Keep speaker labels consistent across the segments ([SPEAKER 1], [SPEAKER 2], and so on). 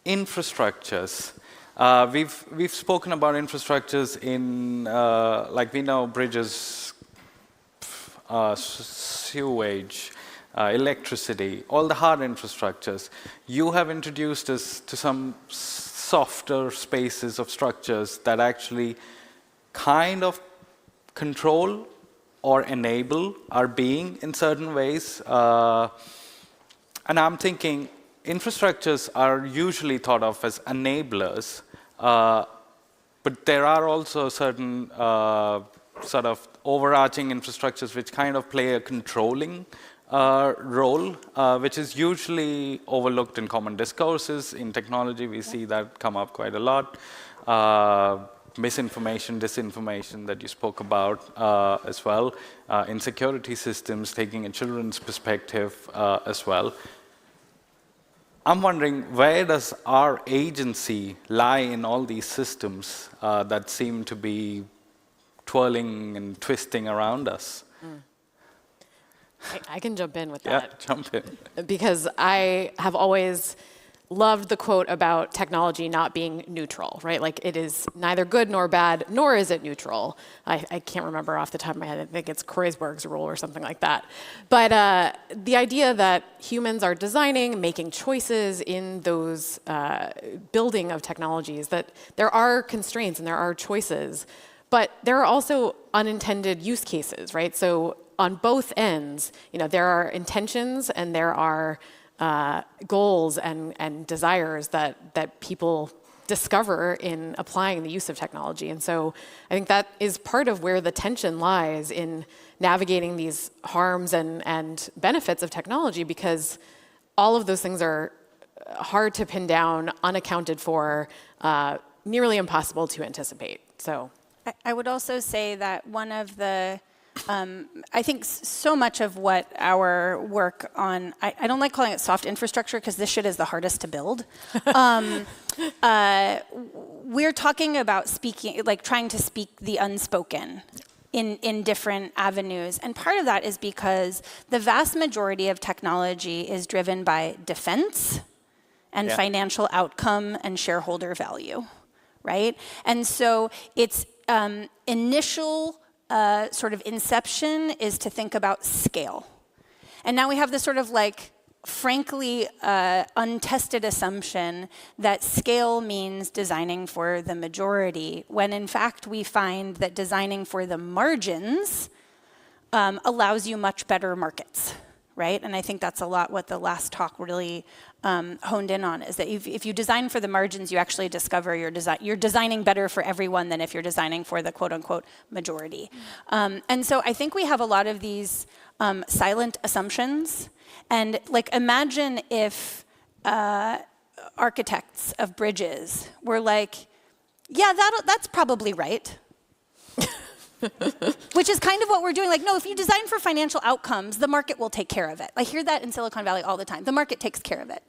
[SPEAKER 1] infrastructures. We've spoken about infrastructures in, like we know bridges, sewage, electricity, all the hard infrastructures. You have introduced us to some softer spaces of structures that actually kind of control or enable our being in certain ways. And I'm thinking infrastructures are usually thought of as enablers, but there are also certain sort of overarching infrastructures which kind of play a controlling role, which is usually overlooked in common discourses. In technology, we see that come up quite a lot. Misinformation, disinformation that you spoke about as well. In security systems, taking a children's perspective as well. I'm wondering, where does our agency lie in all these systems that seem to be twirling and twisting around us?
[SPEAKER 2] I can jump in with that.
[SPEAKER 1] Yeah, jump in.
[SPEAKER 2] Because I have always loved the quote about technology not being neutral, right? Like it is neither good nor bad, nor is it neutral. I can't remember off the top of my head. I think it's Kreuzberg's rule or something like that. But the idea that humans are designing, making choices in those building of technologies, that there are constraints and there are choices, but there are also unintended use cases, right? So on both ends, there are intentions and there are goals and desires that people discover in applying the use of technology. And so I think that is part of where the tension lies in navigating these harms and benefits of technology, because all of those things are hard to pin down, unaccounted for, nearly impossible to anticipate. So
[SPEAKER 3] I would also say that one of the I think so much of what our work on, I don't like calling it soft infrastructure because this shit is the hardest to build. We're talking about speaking, like trying to speak the unspoken in different avenues. And part of that is because the vast majority of technology is driven by defense and financial outcome and shareholder value, right? And so its initial sort of inception is to think about scale. And now we have this sort of like, frankly, untested assumption that scale means designing for the majority, when in fact we find that designing for the margins allows you much better markets, right? And I think that's a lot what the last talk really honed in on, is that if you design for the margins, you actually discover you're designing better for everyone than if you're designing for the quote-unquote majority. And so I think we have a lot of these silent assumptions. And like, imagine if architects of bridges were like, yeah, that's probably right. Which is kind of what we're doing. Like, no, if you design for financial outcomes, the market will take care of it. I hear that in Silicon Valley all the time. The market takes care of it.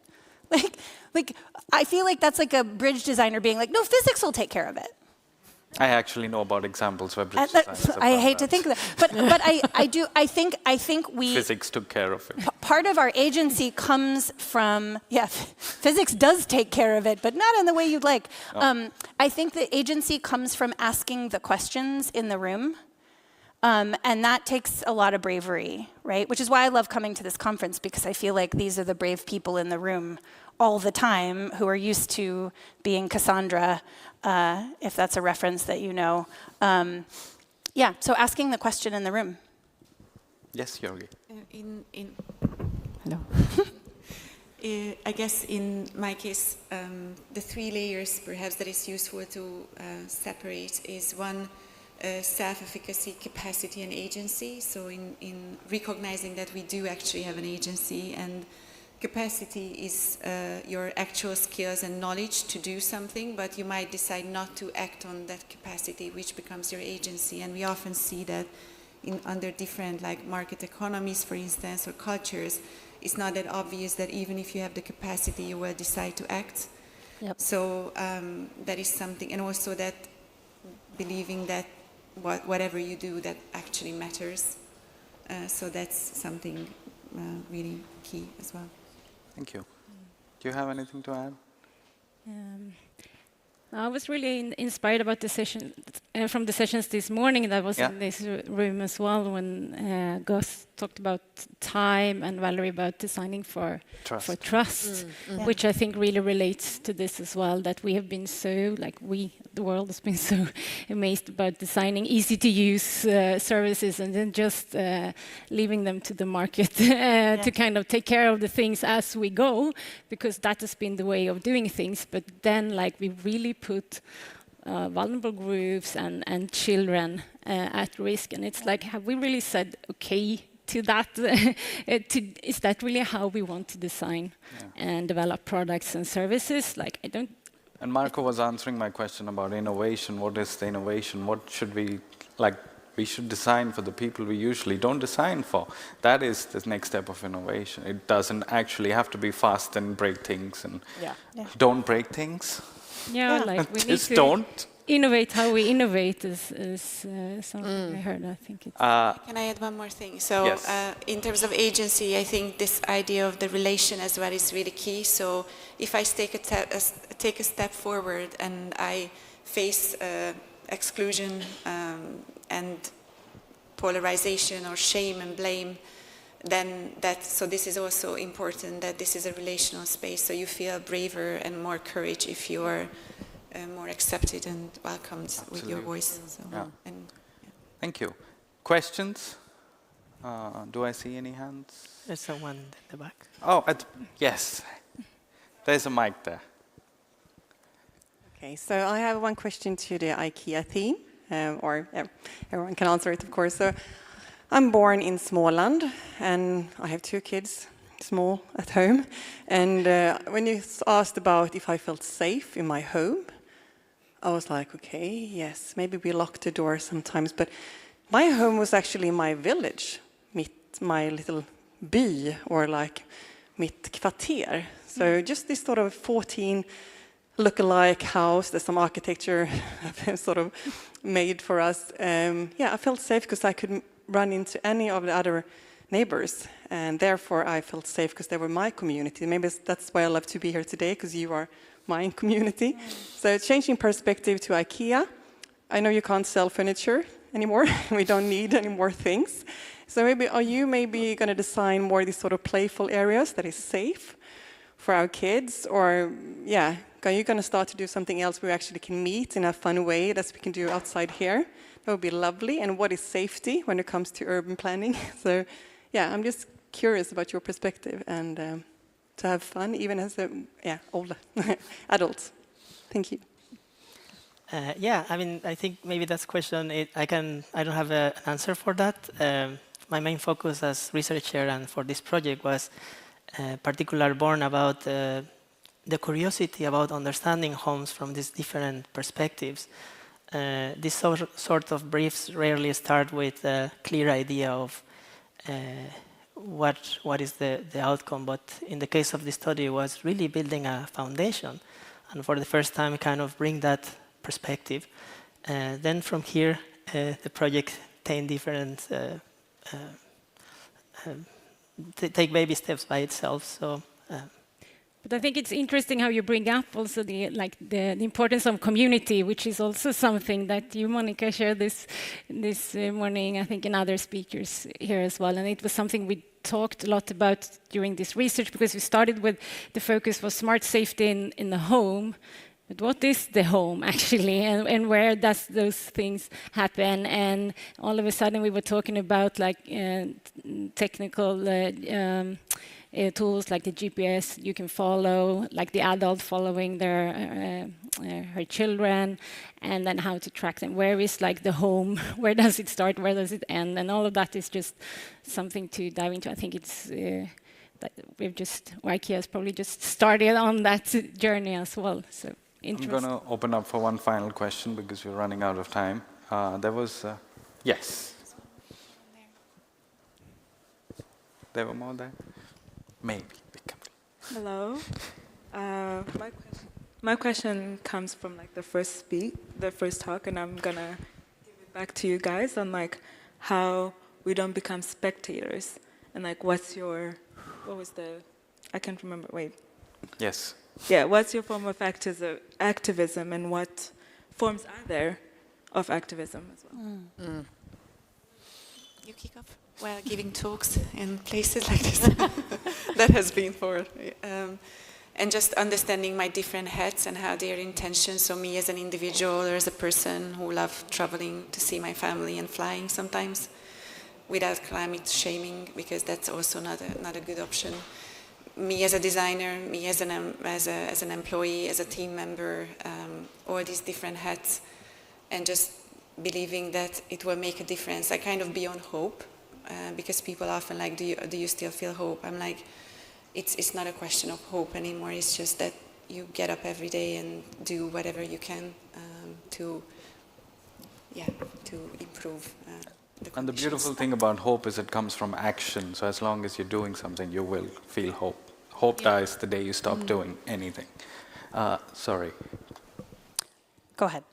[SPEAKER 3] Like I feel like that's like a bridge designer being like, no, physics will take care of it.
[SPEAKER 1] I actually know about examples where bridge designers
[SPEAKER 3] I hate to think of that, but I do. I think we
[SPEAKER 1] physics took care of it.
[SPEAKER 3] Part of our agency comes from physics does take care of it, but not in the way you'd like. Oh. I think the agency comes from asking the questions in the room, and that takes a lot of bravery, right? Which is why I love coming to this conference, because I feel like these are the brave people in the room all the time who are used to being Cassandra. If that's a reference that you know. So asking the question in the room.
[SPEAKER 1] Yes, Györgi.
[SPEAKER 3] Hello.
[SPEAKER 4] I guess in my case, the 3 layers perhaps that is useful to separate is one, self-efficacy, capacity, and agency. So in recognizing that we do actually have an agency, and capacity is your actual skills and knowledge to do something, but you might decide not to act on that capacity, which becomes your agency. And we often see that under different like market economies, for instance, or cultures, it's not that obvious that even if you have the capacity, you will decide to act.
[SPEAKER 3] Yep.
[SPEAKER 4] So that is something, and also that believing that whatever you do, that actually matters. So that's something really key as well.
[SPEAKER 1] Thank you. Do you have anything to add?
[SPEAKER 5] I was really inspired about the session from the sessions this morning that was
[SPEAKER 1] Yeah.
[SPEAKER 5] in this room as well when Gus talked about time and Valerie about designing for trust, which I think really relates to this as well, that we have been so, the world has been so amazed about designing easy to use services and then just leaving them to the market to kind of take care of the things as we go, because that has been the way of doing things. But then we really put vulnerable groups and children at risk, and it's have we really said okay to that? Is that really how we want to design and develop products and services? I don't.
[SPEAKER 1] And Marco was answering my question about innovation. What is the innovation? What should we we should design for the people we usually don't design for. That is the next step of innovation. It doesn't actually have to be fast and break things and don't break things.
[SPEAKER 5] Yeah, we need
[SPEAKER 1] Just
[SPEAKER 5] to
[SPEAKER 1] don't.
[SPEAKER 5] innovate how we innovate is something I heard. I think it's...
[SPEAKER 4] Can I add one more thing? So
[SPEAKER 1] Yes.
[SPEAKER 4] in terms of agency, I think this idea of the relation as well is really key. So if I take a step forward and I face exclusion and polarization or shame and blame, then so this is also important, that this is a relational space, so you feel braver and more courage if you are more accepted and welcomed with your voice. So,
[SPEAKER 1] Thank you. Questions? Do I see any hands?
[SPEAKER 6] There's someone in the back.
[SPEAKER 1] Oh, yes. There's a mic there.
[SPEAKER 7] Okay, so I have one question to the IKEA theme, everyone can answer it, of course. So I'm born in Småland, and I have 2 kids, small, at home. And when you asked about if I felt safe in my home, I was like, okay, yes, maybe we lock the door sometimes. But my home was actually my village, my little by, or mitt kvarter. So just this sort of 14 look-alike house that some architecture have sort of made for us. I felt safe because I couldn't run into any of the other neighbors, and therefore I felt safe because they were my community. Maybe that's why I love to be here today, because you are my community. So changing perspective to IKEA. I know you can't sell furniture anymore. We don't need any more things. So are you going to design more these sort of playful areas that is safe for our kids? Or, are you going to start to do something else where we actually can meet in a fun way that we can do outside here? That would be lovely. And what is safety when it comes to urban planning? So, I'm just curious about your perspective and to have fun, even as older adults. Thank you.
[SPEAKER 6] I think maybe that's a question. I don't have an answer for that. My main focus as researcher and for this project was particularly born about the curiosity about understanding homes from these different perspectives. This sort of briefs rarely start with a clear idea of what is the outcome, but in the case of this study, it was really building a foundation, and for the first time, kind of bring that perspective. Then from here, the project different take baby steps by itself. So.
[SPEAKER 5] But I think it's interesting how you bring up also the importance of community, which is also something that you, Monica, shared this morning, I think, and other speakers here as well. And it was something we talked a lot about during this research, because we started with the focus was smart safety in the home. But what is the home actually, and where does those things happen? And all of a sudden we were talking about technical tools like the GPS you can follow, like the adult following her children, and then how to track them. Where is the home? Where does it start? Where does it end? And all of that is just something to dive into. I think it's that IKEA has probably just started on that journey as well. So
[SPEAKER 1] I'm going to open up for one final question because we're running out of time. There was yes. There were more there. Maybe.
[SPEAKER 8] Hello. My question comes from the first talk, and I'm gonna give it back to you guys on how we don't become spectators, and I can't remember. Wait.
[SPEAKER 1] Yes.
[SPEAKER 8] Yeah, what's your form of activism, and what forms are there of activism as well?
[SPEAKER 4] You kick off while giving talks in places like this. That has been for, and just understanding my different hats and how their intentions. So me as an individual or as a person who love traveling to see my family and flying sometimes, without climate shaming, because that's also not a good option. Me as a designer, me as an employee, as a team member, all these different hats, and just believing that it will make a difference. I kind of beyond hope, because people often like, do you still feel hope? I'm like, it's not a question of hope anymore. It's just that you get up every day and do whatever you can to improve.
[SPEAKER 1] And the beautiful thing about hope is it comes from action. So as long as you're doing something, you will feel hope. Hope dies the day you stop doing anything. Sorry.
[SPEAKER 3] Go ahead.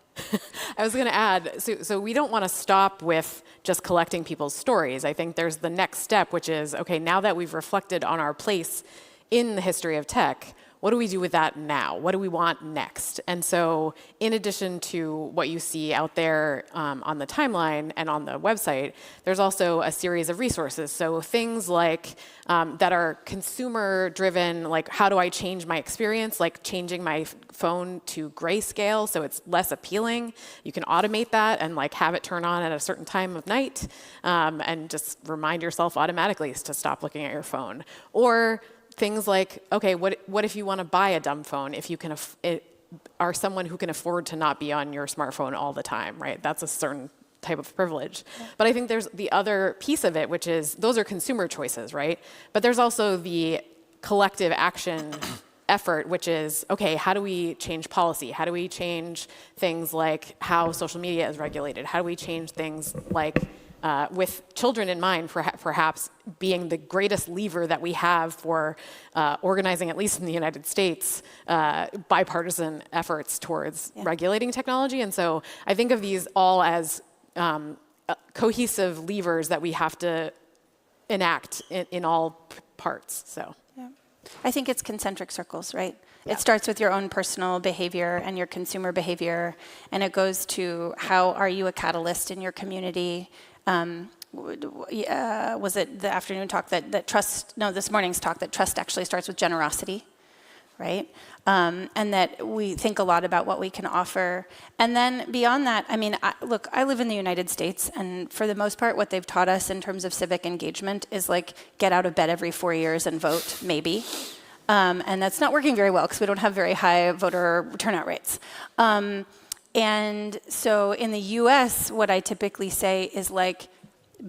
[SPEAKER 2] I was going to add, so we don't want to stop with just collecting people's stories. I think there's the next step, which is, okay, now that we've reflected on our place in the history of tech, what do we do with that now? What do we want next? And so in addition to what you see out there on the timeline and on the website, there's also a series of resources. So things like that are consumer driven, like how do I change my experience, like changing my phone to grayscale so it's less appealing. You can automate that and like have it turn on at a certain time of night and just remind yourself automatically to stop looking at your phone. Or things like, okay, what if you want to buy a dumb phone if you can are someone who can afford to not be on your smartphone all the time, right? That's a certain type of privilege. Yeah. But I think there's the other piece of it, which is those are consumer choices, right? But there's also the collective action effort, which is, okay, how do we change policy? How do we change things like how social media is regulated? How do we change things like with children in mind, perhaps being the greatest lever that we have for organizing, at least in the United States, bipartisan efforts towards regulating technology. And so I think of these all as cohesive levers that we have to enact in all parts. So,
[SPEAKER 3] yeah. I think it's concentric circles, right?
[SPEAKER 2] Yeah.
[SPEAKER 3] It starts with your own personal behavior and your consumer behavior, and it goes to how are you a catalyst in your community? Was it the afternoon talk that trust, no, this morning's talk that trust actually starts with generosity, right? And that we think a lot about what we can offer. And then beyond that, I mean, look, I live in the United States, and for the most part, what they've taught us in terms of civic engagement is like, get out of bed every 4 years and vote, maybe. And that's not working very well because we don't have very high voter turnout rates. And so in the US, what I typically say is like,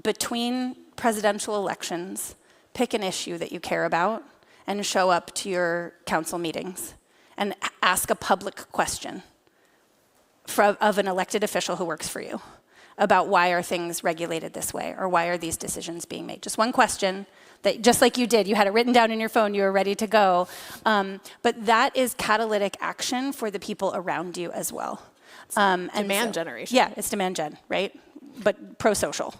[SPEAKER 3] between presidential elections, pick an issue that you care about and show up to your council meetings and ask a public question of an elected official who works for you about why are things regulated this way or why are these decisions being made. Just one question that, just like you did, you had it written down in your phone, you were ready to go. But that is catalytic action for the people around you as well.
[SPEAKER 2] Demand generation.
[SPEAKER 3] Yeah, it's demand gen, right? But pro-social.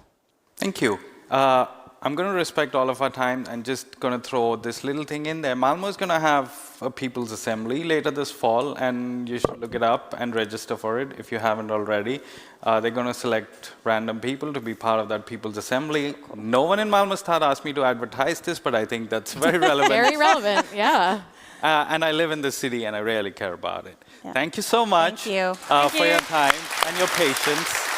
[SPEAKER 1] Thank you. I'm going to respect all of our time and just going to throw this little thing in there. Malmo is going to have a People's Assembly later this fall, and you should look it up and register for it if you haven't already. They're going to select random people to be part of that People's Assembly. No one in Malmo Stad asked me to advertise this, but I think that's very relevant.
[SPEAKER 2] Very relevant, yeah.
[SPEAKER 1] And I live in the city, and I really care about it. Yeah. Thank you so much
[SPEAKER 3] for
[SPEAKER 1] your time and your patience.